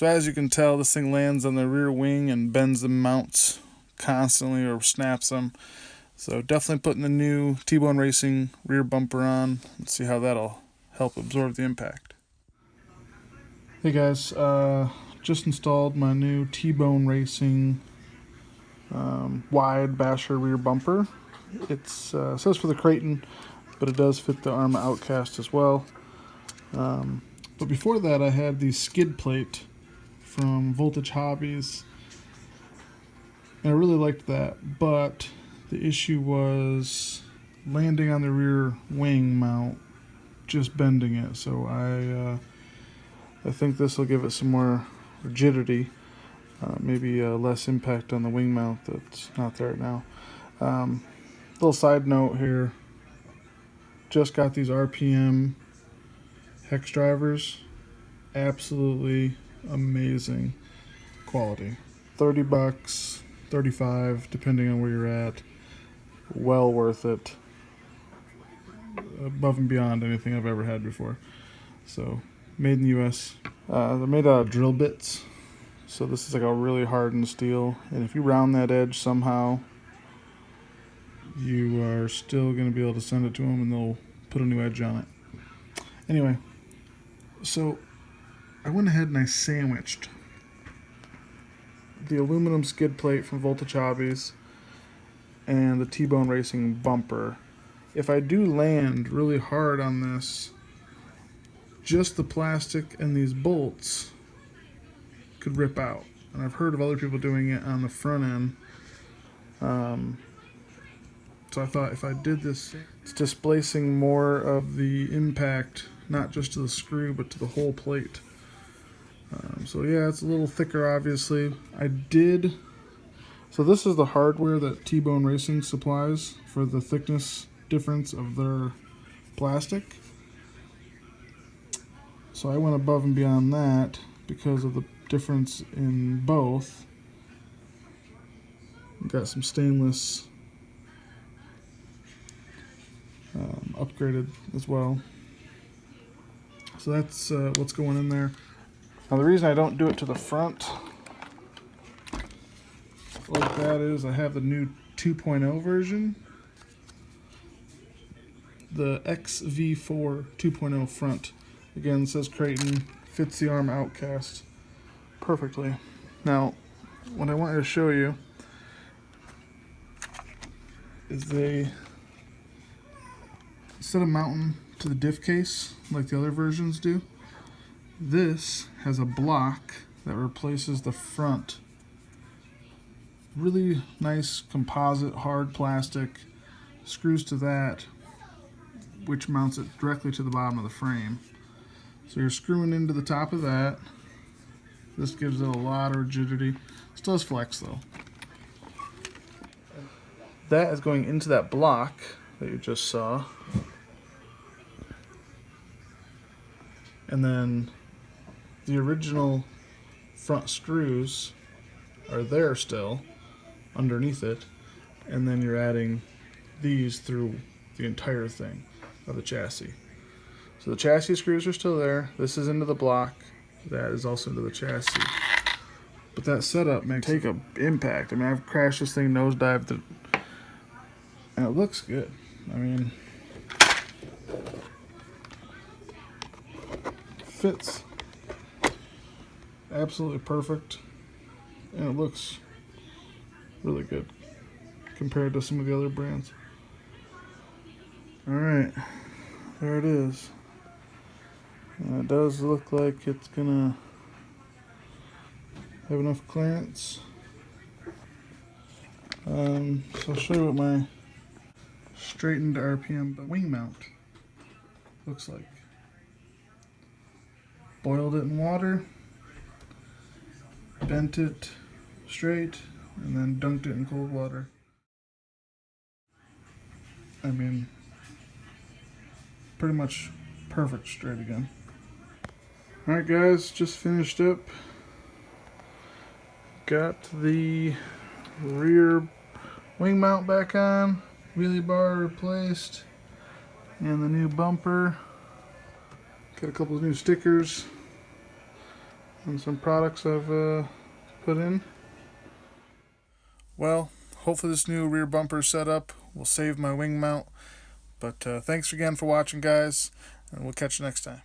So as you can tell, this thing lands on the rear wing and bends the mounts constantly or snaps them. So definitely putting the new T-Bone Racing rear bumper on. Let's see how that'll help absorb the impact. Hey guys, just installed my new T-Bone Racing wide basher rear bumper. It says for the Creighton, but it does fit the Arrma Outcast as well. But before that, I had the skid plate from Voltage Hobbies, and I really liked that, but the issue was landing on the rear wing mount, just bending it. So I think this will give it some more rigidity, maybe less impact on the wing mount that's not there right now. Little side note here, just got these RPM hex drivers, absolutely amazing quality. 30 bucks, 35, depending on where you're at. Well worth it. Above and beyond anything I've ever had before. So, made in the US. They're made out of drill bits. So this is like a really hardened steel. And if you round that edge somehow, you are still going to be able to send it to them and they'll put a new edge on it. Anyway, so I went ahead and I sandwiched the aluminum skid plate from Voltage Hobbies and the T-Bone Racing bumper. If I do land really hard on this, just the plastic and these bolts could rip out. And I've heard of other people doing it on the front end. So I thought if I did this, it's displacing more of the impact, not just to the screw, but to the whole plate. So yeah, it's a little thicker, obviously. So this is the hardware that T-Bone Racing supplies for the thickness difference of their plastic. So I went above and beyond that because of the difference in both. Got some stainless upgraded as well. So that's what's going in there. Now the reason I don't do it to the front like that is I have the new 2.0 version. The XV4 2.0 front. Again, it says Creighton, fits the Arrma Outcast perfectly. Now, what I wanted to show you is instead of mounting to the diff case like the other versions do, this has a block that replaces the front. Really nice composite hard plastic, screws to that, which mounts it directly to the bottom of the frame. So you're screwing into the top of that. This gives it a lot of rigidity. Still has flex though. That is going into that block that you just saw. And then the original front screws are there still underneath it. And then you're adding these through the entire thing of the chassis. So the chassis screws are still there. This is into the block. That is also into the chassis. But that setup makes take an impact. I mean, I've crashed this thing, nosedived it, and it looks good. I mean, fits absolutely perfect, and it looks really good compared to some of the other brands. All right, there it is. It does look like it's gonna have enough clearance. So I'll show you what my straightened RPM wing mount looks like. Boiled it in water, bent it straight, and then dunked it in cold water. I mean, pretty much perfect straight again. Alright guys, just finished up. Got the rear wing mount back on, wheelie bar replaced, and the new bumper. Got a couple of new stickers. and some products I've put in. Well, hopefully this new rear bumper setup will save my wing mount. But thanks again for watching, guys, and we'll catch you next time.